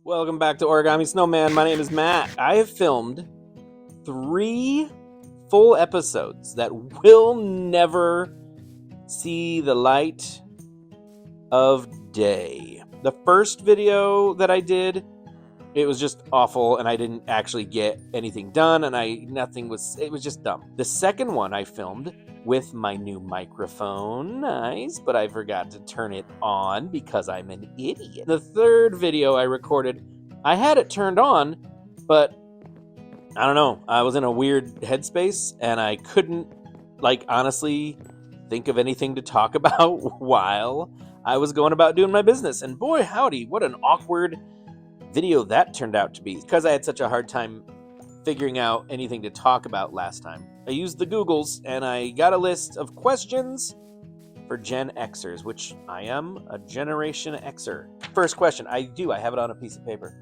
Welcome back to Origami Snowman. My name is Matt. I have filmed 3 full episodes that will never see the light of day. The first video that I did, it was just awful and I didn't actually get anything done and it was just dumb. The second one I filmed with my new microphone, nice, but I forgot to turn it on because I'm an idiot. The third video I recorded, I had it turned on, but I don't know, I was in a weird headspace and I couldn't, honestly think of anything to talk about while I was going about doing my business. And boy, howdy, what an awkward video that turned out to be, because I had such a hard time figuring out anything to talk about last time. I used the Googles and I got a list of questions for Gen Xers, which I am a Generation Xer. First question, I have it on a piece of paper.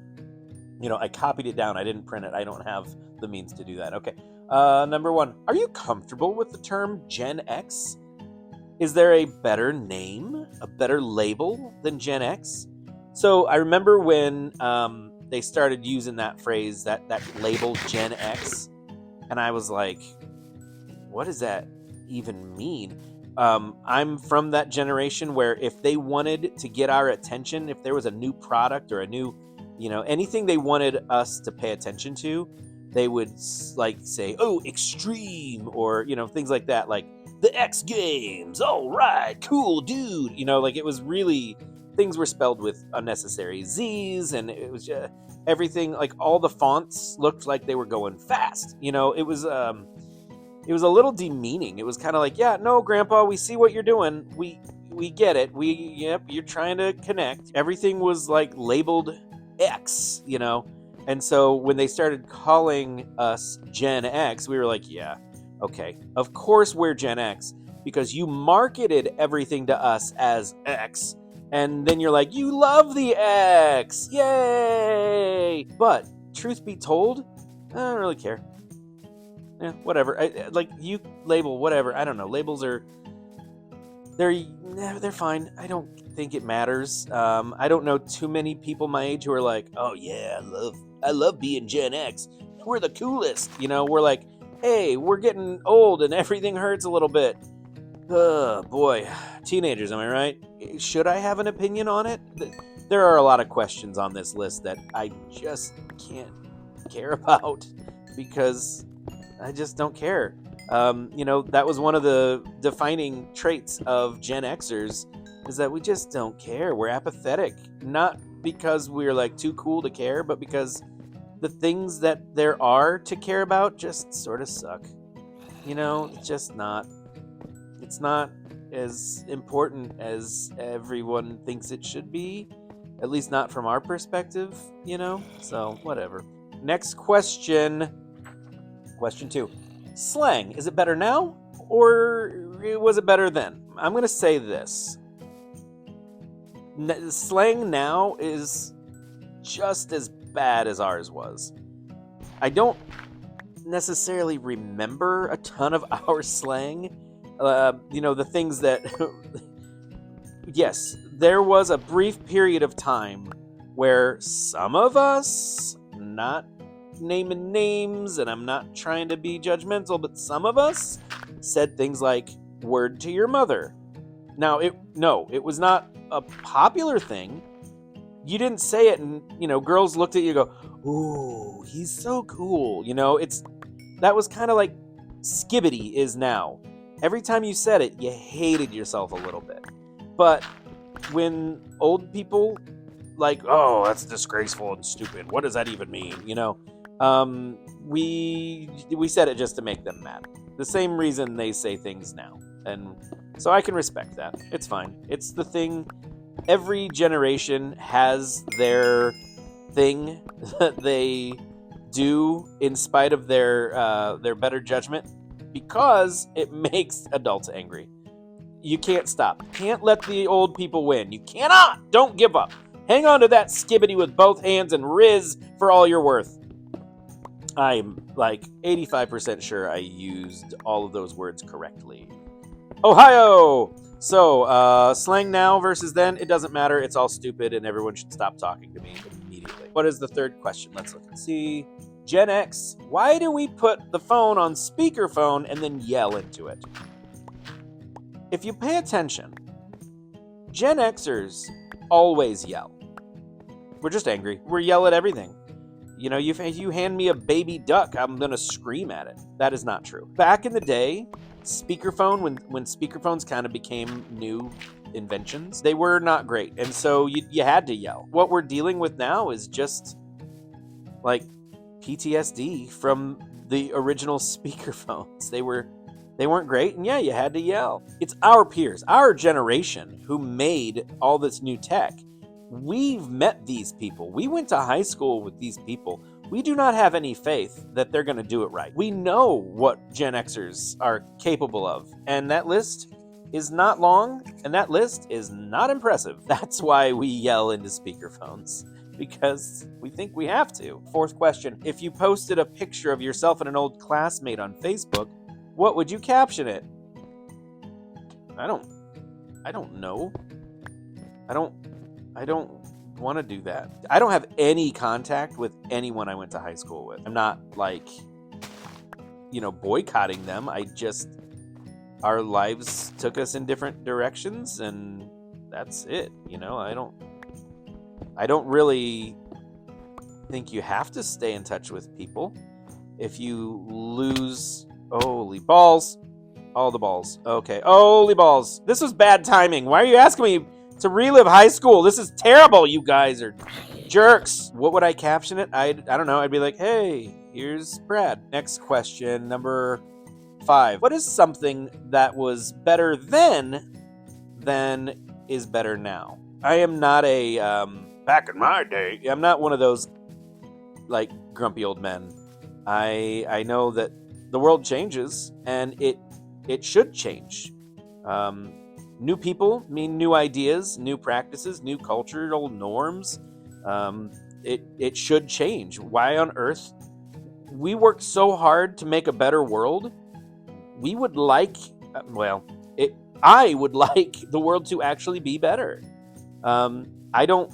I copied it down. I didn't print it. I don't have the means to do that. Okay. Number 1, are you comfortable with the term Gen X? Is there a better name, a better label than Gen X? So I remember when they started using that phrase, that label Gen X, and I was like, what does that even mean? I'm from that generation where if they wanted to get our attention, if there was a new product or a new, anything they wanted us to pay attention to, they would say, oh, extreme, or, things like that, like the X Games, all right, cool, dude. It was really, things were spelled with unnecessary Z's, and it was just everything, all the fonts looked like they were going fast. It was a little demeaning. It was kind of like, yeah, no, Grandpa, we see what you're doing. We get it. You're trying to connect. Everything was labeled X, And so when they started calling us Gen X, we were like, yeah, okay, of course we're Gen X, because you marketed everything to us as X. And then you're like, you love the X, yay! But truth be told, I don't really care. Yeah, whatever. You label whatever. I don't know. Labels they're fine. I don't think it matters. I don't know too many people my age who are like, oh yeah, I love being Gen X. We're the coolest. We're like, hey, we're getting old and everything hurts a little bit. Oh boy, teenagers, am I right? Should I have an opinion on it? There are a lot of questions on this list that I just can't care about because I just don't care. That was one of the defining traits of Gen Xers, is that we just don't care. We're apathetic, not because we're too cool to care, but because the things that there are to care about just sort of suck. It's just not. It's not as important as everyone thinks it should be, at least not from our perspective, So, whatever. Next question. Question 2. Slang, is it better now or was it better then? I'm going to say this. Slang now is just as bad as ours was. I don't necessarily remember a ton of our slang. The things that... Yes, there was a brief period of time where some of us, not naming names, and I'm not trying to be judgmental, but some of us said things like, word to your mother. Now, it was not a popular thing. You didn't say it and, girls looked at you and go, ooh, he's so cool. That was kind of like skibbity is now. Every time you said it, you hated yourself a little bit. But when old people oh, that's disgraceful and stupid, what does that even mean? We said it just to make them mad. The same reason they say things now. And so I can respect that. It's fine. It's the thing. Every generation has their thing that they do in spite of their better judgment, because it makes adults angry. You can't stop. You can't let the old people win. You cannot. Don't give up. Hang on to that skibbity with both hands and riz for all you're worth. I'm 85% sure I used all of those words correctly. Ohio! So, slang now versus then, it doesn't matter. It's all stupid and everyone should stop talking to me immediately. What is the third question? Let's look and see. GenX, why do we put the phone on speakerphone and then yell into it? If you pay attention, Gen Xers always yell. We're just angry. We yell at everything. You know, if you hand me a baby duck, I'm going to scream at it. That is not true. Back in the day, speakerphone, when speakerphones kind of became new inventions, they were not great. And so you had to yell. What we're dealing with now is just like PTSD from the original speakerphones. They weren't great, and yeah, you had to yell. It's our peers, our generation, who made all this new tech. We've met these people. We went to high school with these people. We do not have any faith that they're going to do it right. We know what Gen Xers are capable of, and that list is not long, and that list is not impressive. That's why we yell into speakerphones, because we think we have to. Fourth question. If you posted a picture of yourself and an old classmate on Facebook, what would you caption it? I don't know. I don't want to do that. I don't have any contact with anyone I went to high school with. I'm not like, boycotting them. Our lives took us in different directions, and that's it. I don't really think you have to stay in touch with people. If you lose, holy balls, all the balls. Okay, holy balls. This was bad timing. Why are you asking me to relive high school? This is terrible. You guys are jerks. What would I caption it? I don't know. I'd be like, hey, here's Brad. Next question, number 5. What is something that was better then than is better now? I am not a back in my day. I'm not one of those like grumpy old men. I know that the world changes, and it should change. New people mean new ideas, new practices, new cultural norms. It should change. Why on earth? We worked so hard to make a better world. We would like, I would like the world to actually be better. I don't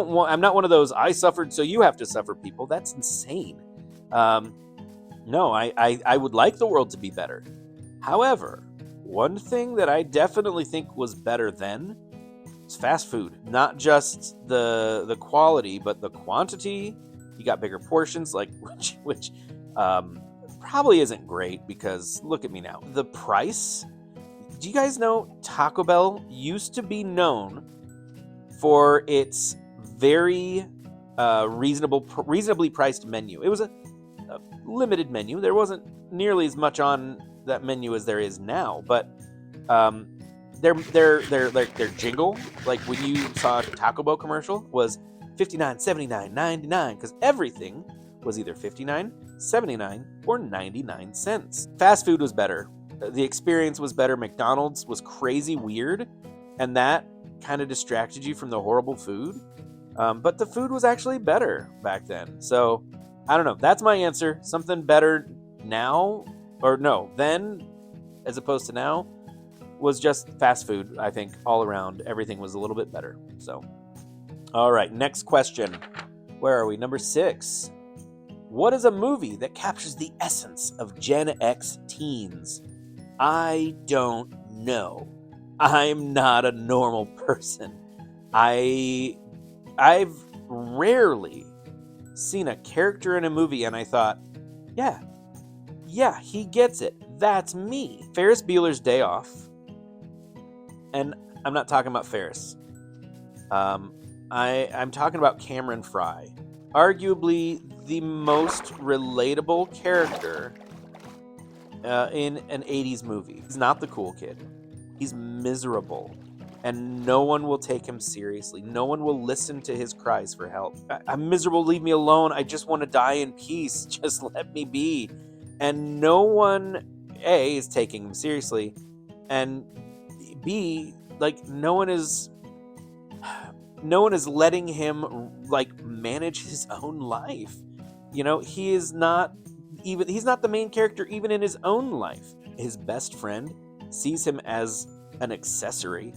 want. I'm not one of those I suffered so you have to suffer people. That's insane. No, I would like the world to be better. However, one thing that I definitely think was better then is fast food. Not just the quality, but the quantity. You got bigger portions, like which probably isn't great, because look at me now. The price. Do you guys know Taco Bell used to be known for its very reasonably priced menu? It was a limited menu. There wasn't nearly as much on that menu as there is now, but their jingle, like when you saw a Taco Bell commercial, was $59, $79, $99, because everything was either $59, $79, or 99 cents. Fast food was better. The experience was better. McDonald's was crazy weird, and that kind of distracted you from the horrible food. But the food was actually better back then. So, I don't know. That's my answer. Something better now, or no, then, as opposed to now, was just fast food. I think all around, everything was a little bit better. So, all right, next question. Where are we? Number 6. What is a movie that captures the essence of Gen X teens? I don't know. I'm not a normal person. I've rarely seen a character in a movie and I thought, yeah, he gets it. That's me. Ferris Bueller's Day Off. And I'm not talking about Ferris. I'm talking about Cameron Fry. Arguably the most relatable character in an 80s movie. He's not the cool kid. He's miserable. And no one will take him seriously. No one will listen to his cries for help. I'm miserable, leave me alone. I just want to die in peace. Just let me be. And no one, A, is taking him seriously. And B, like, no one is letting him, like, manage his own life. He's not the main character even in his own life. His best friend sees him as an accessory.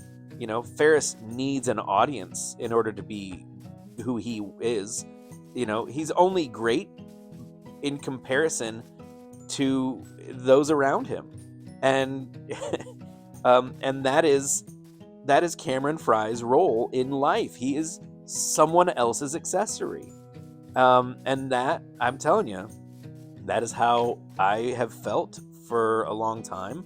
Ferris needs an audience in order to be who he is. He's only great in comparison to those around him, and and that is Cameron Fry's role in life. He is someone else's accessory, and that, I'm telling you, that is how I have felt for a long time.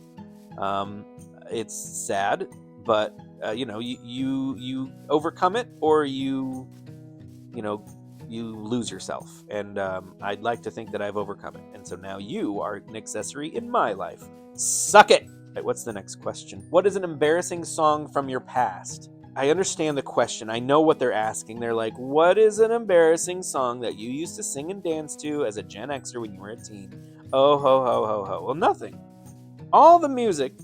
It's sad, but you overcome it, or you lose yourself. And I'd like to think that I've overcome it. And so now you are an accessory in my life. Suck it! Right, what's the next question? What is an embarrassing song from your past? I understand the question. I know what they're asking. They're like, what is an embarrassing song that you used to sing and dance to as a Gen Xer when you were a teen? Oh, ho, ho, ho, ho. Well, nothing. All the music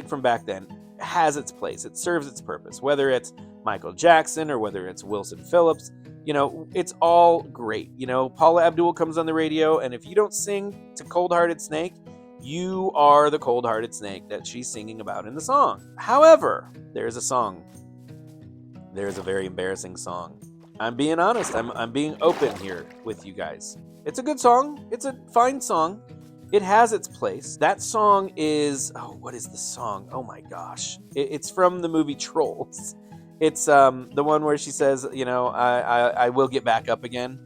from back then has its place. It serves its purpose. Whether it's Michael Jackson or whether it's Wilson Phillips, it's all great. Paula Abdul comes on the radio, and if you don't sing to Cold Hearted Snake, you are the cold-hearted snake that she's singing about in the song. However, there's a very embarrassing song. I'm being honest. I'm being open here with you guys. It's a good song. It's a fine song. It has its place. That song is... Oh, what is the song? Oh my gosh. It's from the movie Trolls. It's the one where she says, I will get back up again.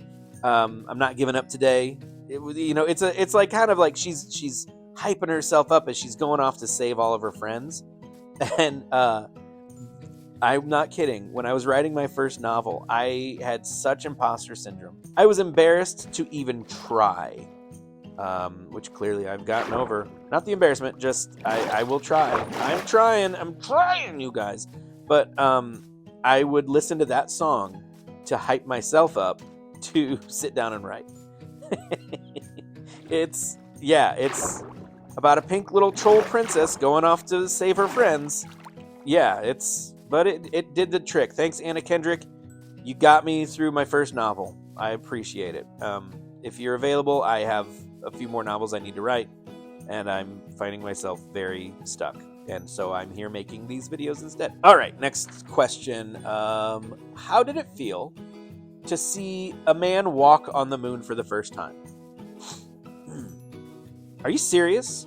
I'm not giving up today. It's like kind of like she's hyping herself up as she's going off to save all of her friends. And I'm not kidding. When I was writing my first novel, I had such imposter syndrome. I was embarrassed to even try, which clearly I've gotten over. Not the embarrassment, just I will try. I'm trying, you guys. But I would listen to that song to hype myself up to sit down and write. It's about a pink little troll princess going off to save her friends. Yeah, but it did the trick. Thanks, Anna Kendrick. You got me through my first novel. I appreciate it. If you're available, I have a few more novels I need to write, and I'm finding myself very stuck. And so I'm here making these videos instead. All right, next question. How did it feel to see a man walk on the moon for the first time? Are you serious?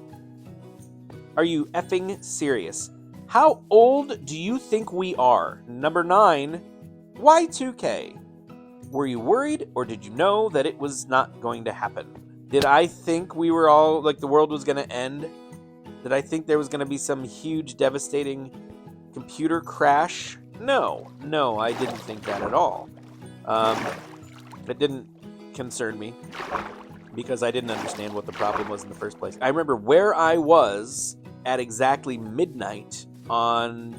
Are you effing serious? How old do you think we are? Number 9, Y2K. Were you worried, or did you know that it was not going to happen? Did I think we were all, like, the world was going to end? Did I think there was going to be some huge, devastating computer crash? No, I didn't think that at all. It didn't concern me, because I didn't understand what the problem was in the first place. I remember where I was at exactly midnight on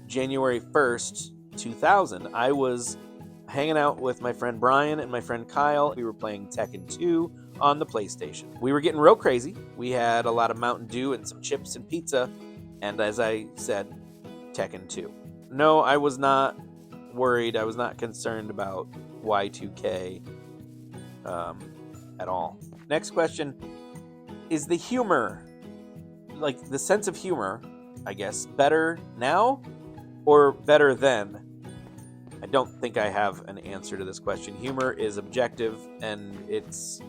January 1st, 2000. I was hanging out with my friend Brian and my friend Kyle. We were playing Tekken 2 on the PlayStation. We were getting real crazy. We had a lot of Mountain Dew and some chips and pizza, and as I said, Tekken 2. No, I was not worried. I was not concerned about Y2K at all. Next question. Is the humor, like the sense of humor, I guess, better now or better then? I don't think I have an answer to this question. Humor is objective, and it's...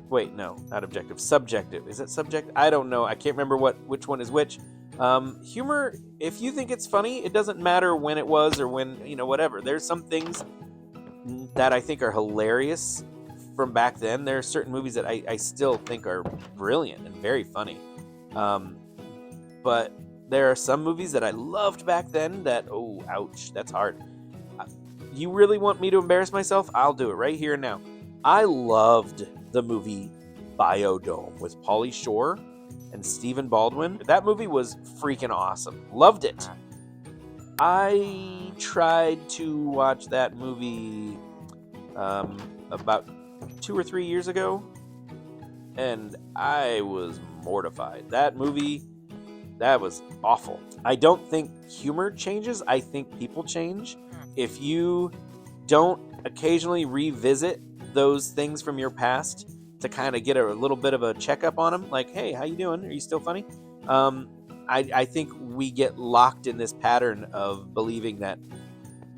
Wait, no, not objective. Subjective. Is it subjective? I don't know. I can't remember which one is which. Humor, if you think it's funny, it doesn't matter when it was or when, whatever. There's some things that I think are hilarious from back then. There are certain movies that I still think are brilliant and very funny. But there are some movies that I loved back then that, oh, ouch, that's hard. You really want me to embarrass myself? I'll do it right here and now. I loved the movie Biodome with Pauly Shore and Stephen Baldwin. That movie was freaking awesome. Loved it. I tried to watch that movie about 2 or 3 years ago, and I was mortified. That movie, that was awful. I don't think humor changes. I think people change. If you don't occasionally revisit those things from your past to kind of get a little bit of a checkup on them, like, hey, how you doing? Are you still funny? I think we get locked in this pattern of believing that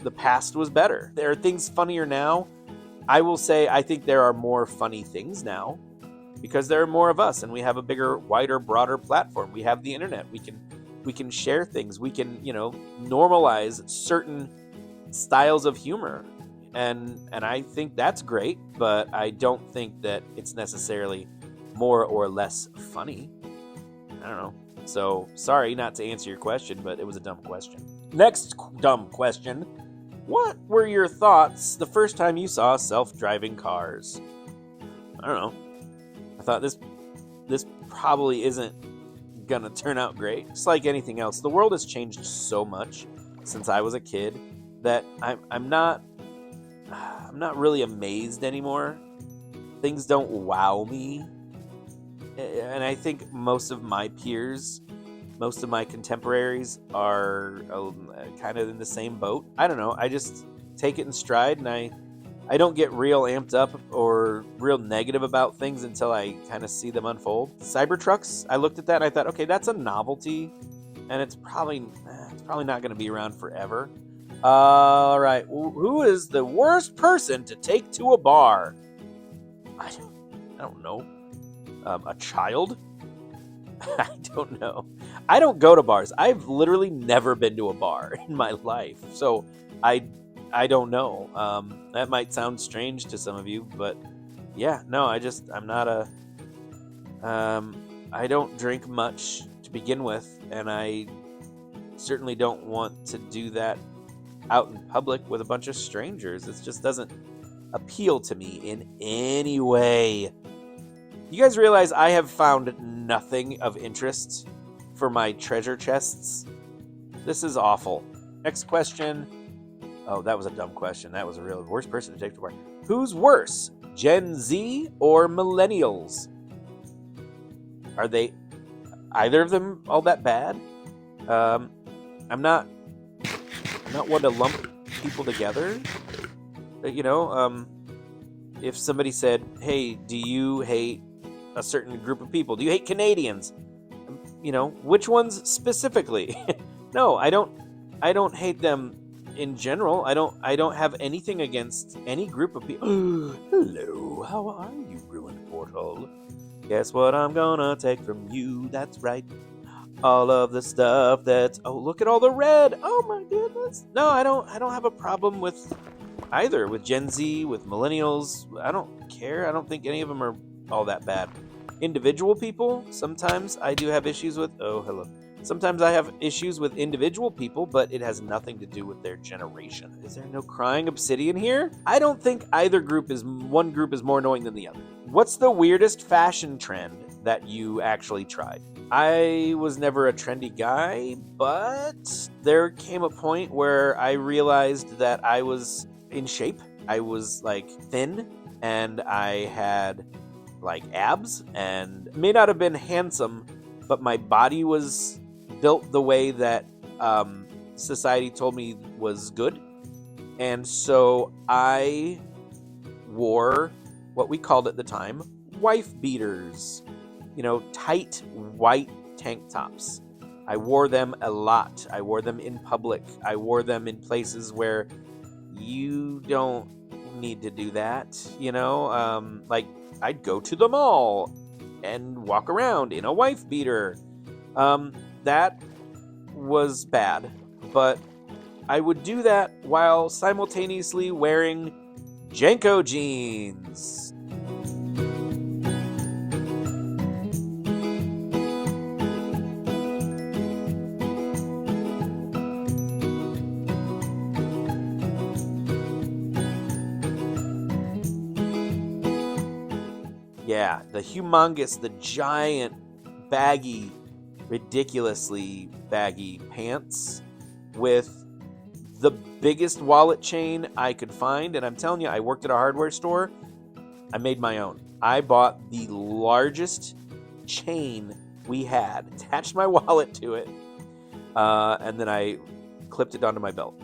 the past was better. There are things funnier now. I will say I think there are more funny things now because there are more of us and we have a bigger, wider, broader platform. We have the internet. We can share things. We can, normalize certain styles of humor. And I think that's great, but I don't think that it's necessarily more or less funny. I don't know. So, sorry not to answer your question, but it was a dumb question. Next dumb question. What were your thoughts the first time you saw self-driving cars? I don't know. I thought this probably isn't gonna turn out great. It's like anything else. The world has changed so much since I was a kid that I'm not really amazed anymore. Things don't wow me. And I think most of my peers, most of my contemporaries are kind of in the same boat. I don't know. I just take it in stride, and I don't get real amped up or real negative about things until I kind of see them unfold. Cybertrucks, I looked at that and I thought, okay, that's a novelty, and it's probably not going to be around forever. All right, who is the worst person to take to a bar? I don't know. A child? I don't know. I don't go to bars. I've literally never been to a bar in my life, so I don't know. That might sound strange to some of you, but yeah, no, I'm not a. I don't drink much to begin with, and I certainly don't want to do that out in public with a bunch of strangers. It just doesn't appeal to me in any way. You guys realize I have found nothing of interest for my treasure chests? This is awful. Next question. Oh, that was a dumb question. That was a real worst person to take to work. Who's worse, Gen Z or millennials? Are they either of them all that bad? I'm not one to lump people together. If somebody said, "Hey, do you hate a certain group of people? Do you hate Canadians?" Which ones specifically? No, I don't hate them in general. I don't have anything against any group of people. Hello, how are you, Ruined Portal? Guess what I'm gonna take from you? That's right. All of the stuff that's look at all the red. Oh my goodness. No, I don't have a problem with either, with Gen Z, with millennials. I don't care. I don't think any of them are all that bad. Individual people, sometimes I do have issues with. Oh, hello. Sometimes I have issues with individual people, but it has nothing to do with their generation. Is there no crying obsidian here? I don't think either one group is more annoying than the other. What's the weirdest fashion trend that you actually tried? I was never a trendy guy, but there came a point where I realized that I was in shape. I was thin, and I had abs, and may not have been handsome, but my body was built the way that society told me was good. And so I wore what we called at the time wife beaters, tight white tank tops. I wore them a lot. I wore them in public. I wore them in places where you don't need to do that, I'd go to the mall and walk around in a wife beater. That was bad, but I would do that while simultaneously wearing Jenko jeans. Yeah, the humongous, the giant, baggy, ridiculously baggy pants with the biggest wallet chain I could find. And I'm telling you, I worked at a hardware store. I made my own. I bought the largest chain we had, attached my wallet to it, and then I clipped it onto my belt.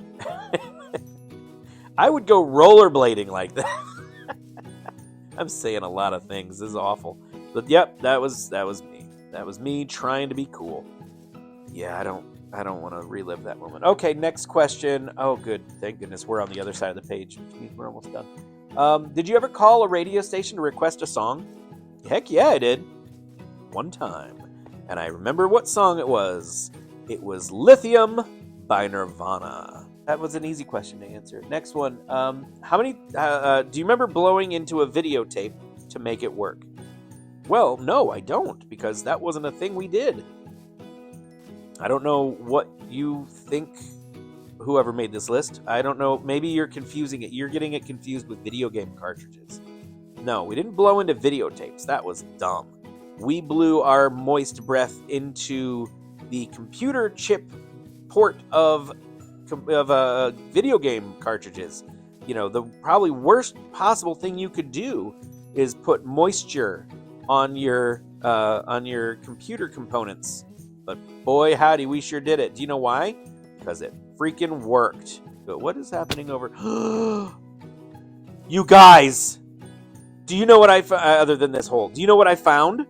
I would go rollerblading like that. I'm saying a lot of things. This is awful. But yep, that was me. That was me trying to be cool. Yeah, I don't want to relive that moment. Okay, next question. Oh, good. Thank goodness we're on the other side of the page, which means we're almost done. Did you ever call a radio station to request a song? Heck yeah, I did. One time. And I remember what song it was. It was Lithium by Nirvana. That was an easy question to answer. Next one. Do you remember blowing into a videotape to make it work? Well, no, I don't, because that wasn't a thing we did. I don't know what you think, whoever made this list. I don't know. Maybe you're confusing it. You're getting it confused with video game cartridges. No, we didn't blow into videotapes. That was dumb. We blew our moist breath into the computer chip port of video game cartridges. You know, the probably worst possible thing you could do is put moisture on your computer components. But boy, howdy, we sure did it. Do you know why? Because it freaking worked. But what is happening over? You guys, do you know what I found? Other than this hole, do you know what I found?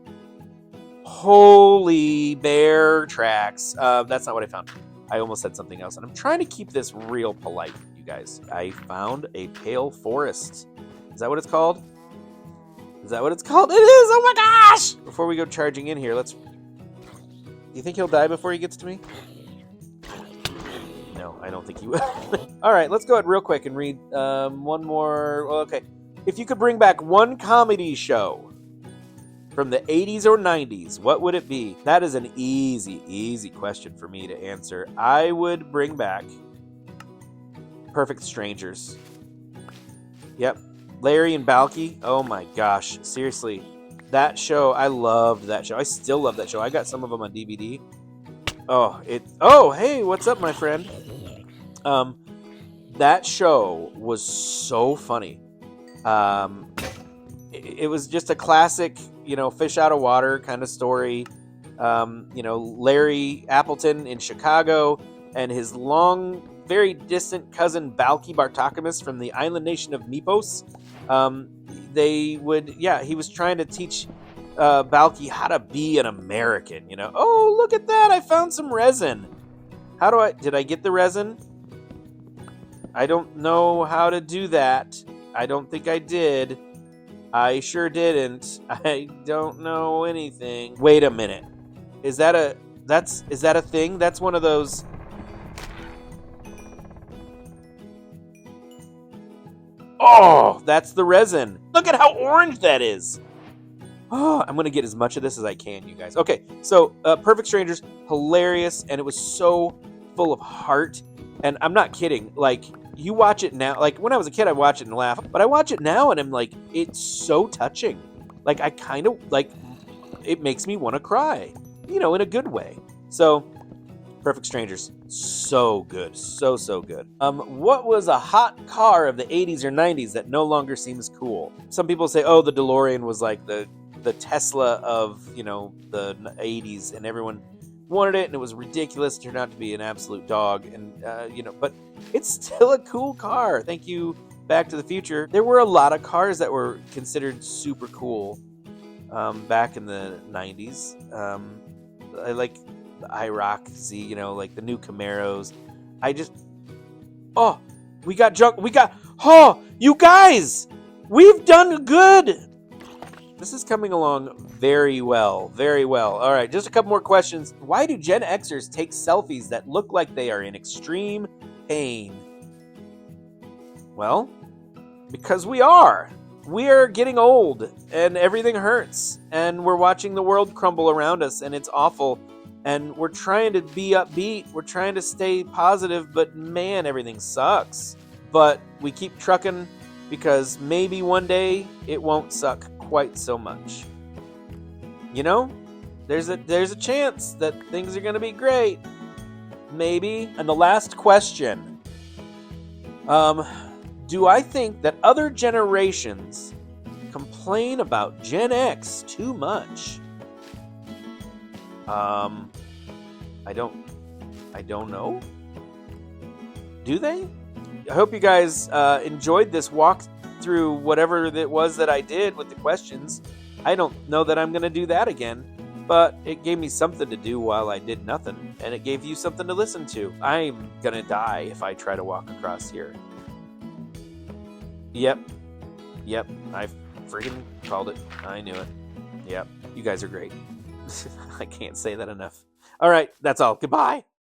Holy bear tracks. That's not what I found. I almost said something else, and I'm trying to keep this real polite, you guys. I found a pale forest. Is that what it's called? Is that what it's called? It is! Oh my gosh! Before we go charging in here, let's... Do you think he'll die before he gets to me? No, I don't think he will. All right, let's go ahead real quick and read one more. Well, okay. If you could bring back one comedy show from the 80s or 90s, what would it be? That is an easy question for me to answer. I would bring back Perfect Strangers. Yep. Larry and Balky. Oh my gosh. Seriously. That show, I loved that show. I still love that show. I got some of them on DVD. Oh, hey, what's up, my friend? That show was so funny. It was just a classic, fish out of water kind of story. Larry Appleton in Chicago and his long, very distant cousin Balky Bartakamis from the island nation of Mipos. He was trying to teach Balky how to be an American, Oh, look at that. I found some resin. Did I get the resin? I don't know how to do that. I don't think I did. I sure didn't. I don't know anything. Wait a minute. Is that a thing? That's one of those... Oh, that's the resin. Look at how orange that is. Oh, I'm going to get as much of this as I can, you guys. Okay, so Perfect Strangers, hilarious, and it was so full of heart. And I'm not kidding. Like, you watch it now. Like, when I was a kid, I watched it and laugh. But I watch it now, and I'm like, it's so touching. Like, I kind of, like, it makes me want to cry. In a good way. So, Perfect Strangers, so good. So good. What was a hot car of the 80s or 90s that no longer seems cool? Some people say, the DeLorean was like the Tesla of, the 80s, and everyone wanted it, and it was ridiculous. It turned out to be an absolute dog, and, but it's still a cool car. Thank you, Back to the Future. There were a lot of cars that were considered super cool back in the 90s. I like the IROC Z, like the new Camaros. You guys, we've done good. This is coming along very well, very well. All right, just a couple more questions. Why do Gen Xers take selfies that look like they are in extreme pain? Well, because we are. We are getting old, and everything hurts, and we're watching the world crumble around us, and it's awful, and we're trying to be upbeat. We're trying to stay positive, but man, everything sucks. But we keep trucking because maybe one day it won't suck quite so much. There's a chance that things are going to be great. Maybe. And the last question. Do I think that other generations complain about Gen X too much? I don't know. Do they? I hope you guys enjoyed this walk through whatever it was that I did with the questions. I don't know that I'm going to do that again. but it gave me something to do while I did nothing, and it gave you something to listen to. I'm gonna die if I try to walk across here. Yep, I freaking called it. I knew it. Yep, you guys are great. I can't say that enough. All right, that's all. Goodbye.